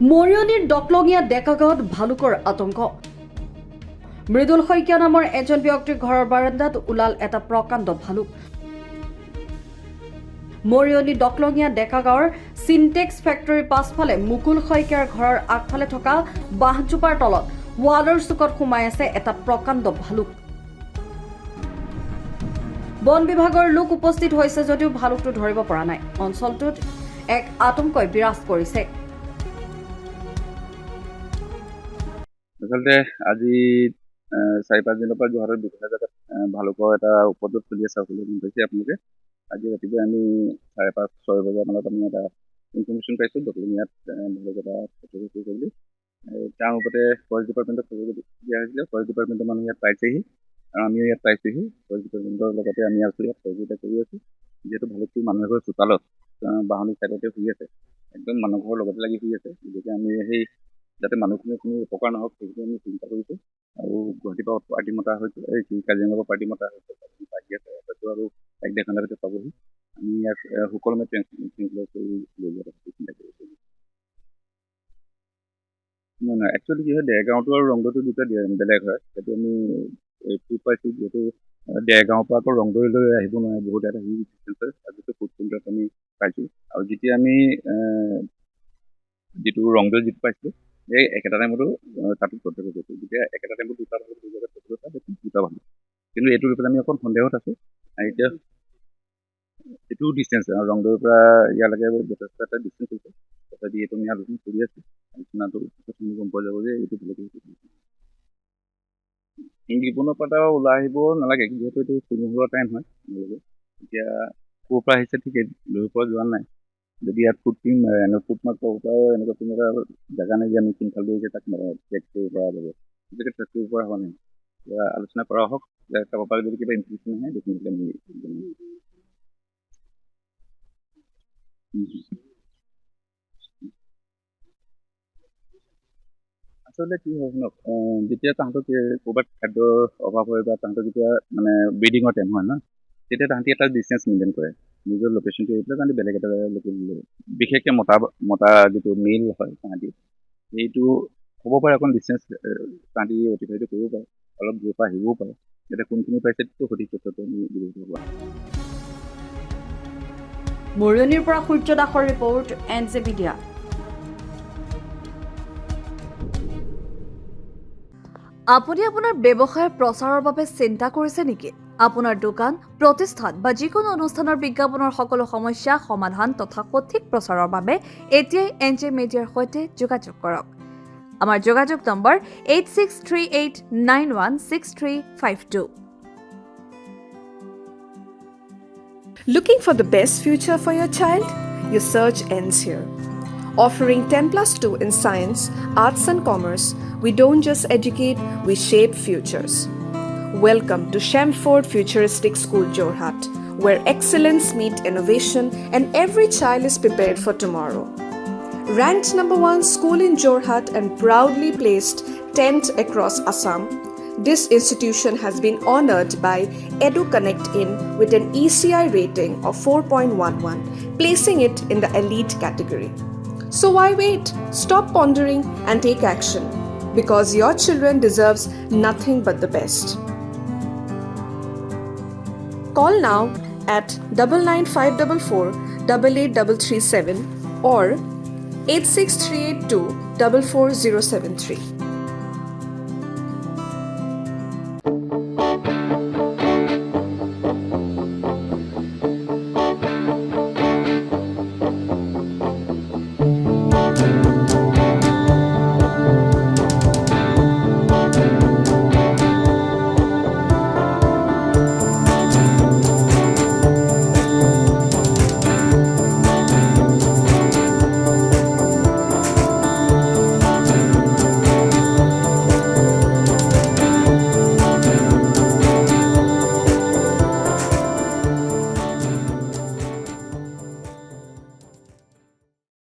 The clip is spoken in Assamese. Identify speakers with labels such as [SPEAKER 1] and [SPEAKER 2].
[SPEAKER 1] মৰিয়নিৰ ডকলঙীয়া ডেকাগাঁৱত ভালুকৰ আতংক। মৃদুল শইকীয়া নামৰ এজন ব্যক্তিৰ ঘৰৰ বাৰান্দাত ওলাল এটা প্ৰকাণ্ড ভালুক। মৰিয়নি ডকলঙীয়া ডেকাগাঁৱৰ চিনটেক্স ফেক্টৰীৰ পাছফালে মুকুল শইকীয়াৰ ঘৰৰ আগফালে থকা বাঁহজোপাৰ তলত ৱালৰ চুকত সোমাই আছে এটা প্ৰকাণ্ড ভালুক। বন বিভাগৰ লোক উপস্থিত হৈছে যদিও ভালুকটো ধৰিব পৰা নাই। অঞ্চলটোত এক আতংকই বিৰাজ কৰিছে।
[SPEAKER 2] আচলতে আজি 4-5 দিনৰ পৰা যোৰহাটৰ বিভিন্ন জেগাত ভালুকৰ এটা উপদ্ৰৱ চলি আছে বুলি গম পাইছে আপোনালোকে। আজি ৰাতিপুৱা আমি 5:30-6 বজাৰ মানত আমি এটা ইনফৰমেশ্যন পাইছোঁ ডকলঙীয়াত ভালুক এটা ফটো বুলি। তাৰ ওপৰতে ফৰেষ্ট ডিপাৰ্টমেণ্টক খবৰ দিয়া হৈছিলে। ফৰেষ্ট ডিপাৰ্টমেণ্টৰ মানুহ ইয়াত পাইছেহি আৰু আমিও ইয়াত পাইছোঁহি। ফৰেষ্ট ডিপাৰ্টমেণ্টৰ লগতে আমি আছোঁ ইয়াত সহযোগিতা কৰি আছোঁ। যিহেতু ভালুকটো মানুহ এঘৰৰ চোতালত বাহনী চাইডতে শুই আছে, একদম মানুহ ঘৰৰ লগতে লাগি শুই আছে। গতিকে আমি সেই যাতে মানুহখিনিৰ কোনো উপকাৰ নহওক সেইটো আমি চিন্তা কৰিছোঁ। আৰু গুৱাহাটীৰ পৰা পাৰ্টি মতা হৈছে, কাজিৰঙাৰ পৰা পাৰ্টি মতা হৈছে, আহি আছে হয়তো আৰু 1-1.5 ঘণ্টাৰ ভিতৰত পাবহি। আমি ইয়াক সুকলমে ট্ৰেঞ্চলেট কৰি লৈ যোৱাটো চিন্তা কৰিছোঁ। নহয়, একচুৱেলি কি হয়, দেৰগাঁৱটো আৰু ৰংদৈটো দুটা বেলেগ হয়। সেইটো আমি প্ৰুভ পাইছোঁ। যিহেতু দেৰগাঁৱৰ পৰা আকৌ ৰংদৈলৈ আহিব নোৱাৰে, বহুত এটা হিউজ ডিষ্টেঞ্চ হয়। যিটো ফুটপ্ৰিণ্টত আমি পাইছোঁ। আৰু যেতিয়া আমি যিটো ৰংদৈ যিটো পাইছিলোঁ, এই একেটা টাইমতো তাতো প্ৰত্যক্ষ কৰিছোঁ। যেতিয়া একেটা টাইমত দুটা ভালুক দুটা ভালুক, কিন্তু এইটো লৈ পেলাই আমি অকণ সন্দেহত আছোঁ। আৰু এতিয়া এইটো ডিষ্টেঞ্চ ৰংদৈৰ পৰা ইয়ালৈকে যথেষ্ট এটা ডিষ্টেঞ্চ হৈছে। তথাপি এইটো আমি আলোচনা কৰি আছোঁ। আলোচনাটো গম পোৱা যাব যে এইটো ভালুক জীৱনৰ পৰা ওলাই আহিব নালাগে, যিহেতু এইটো চুনুহোৱা টাইম হয়। এতিয়া ক'ৰ পৰা আহিছে ঠিক লৈ পোৱা যোৱা নাই। যদি ইয়াত ফুটমাৰ্ক পাব পাৰে, এনেকুৱা কোনো এটা জেগা নাই যে আমি কোনফালে গৈছে তাক ট্ৰেক কৰিব পৰা যাব। গতিকে ট্ৰেক কৰিব পৰা হোৱা নাই। এতিয়া আলোচনা কৰা হওক, কাৰোবাৰ পৰা যদি কিবা ইনফৰমেশ্যন আহে ডেফিনেটলি আমি আচলতে কি হয় শুনক, যেতিয়া তাহাঁতৰ ক'ৰবাত খাদ্যৰ অভাৱ হয় বা তাহাঁতৰ যেতিয়া মানে ব্ৰিডিঙৰ টাইম হয় ন, তেতিয়া তাহাঁতি এটা ডিষ্টেঞ্চ মেইনটেইন কৰে। নিজৰ লোকেশ্যনটো এৰি পেলাই তাহাঁতি বেলেগ এটা বিশেষকৈ মতা যিটো মেইল হয় তাহাঁতি, সেইটো হ'ব পাৰে অকণ ডিষ্টেঞ্চ তাহাঁতি অতিবাহিত কৰিব পাৰে, অলপ দূৰৰ পৰা আহিবও পাৰে। এতিয়া কোনখিনি পাইছে সেইটো সঠিক তথ্যটো আমি দিব পৰা।
[SPEAKER 1] মৰিয়নিৰ পৰা সূৰ্য দাসৰ ৰিপৰ্ট, NJ মিডিয়া। আপুনি আপোনাৰ ব্যৱসায়ৰ প্ৰচাৰৰ বাবে চিন্তা কৰিছে নেকি? আপোনাৰ দোকান, প্ৰতিষ্ঠান বা যিকোনো অনুষ্ঠানৰ বিজ্ঞাপনৰ সকলো সমস্যা সমাধান তথা সঠিক প্ৰচাৰৰ বাবে এতিয়াই NJ মিডিয়াৰ সৈতে যোগাযোগ কৰক। আমাৰ যোগাযোগ number 8638916352।
[SPEAKER 3] Looking for the best future for your child? Your search ends here. Offering 10+2 in science, arts and commerce, we don't just educate, we shape futures. Welcome to Shamford Futuristic School, Jorhat, where excellence meets innovation and every child is prepared for tomorrow. Ranked #1 school in Jorhat and proudly placed 10th across Assam, this institution has been honored by EduConnect In with an ECI rating of 4.11, placing it in the elite category. So why wait? Stop pondering and take action, because your children deserves nothing but the best. Call now at 99544 88337 or 86382 44073.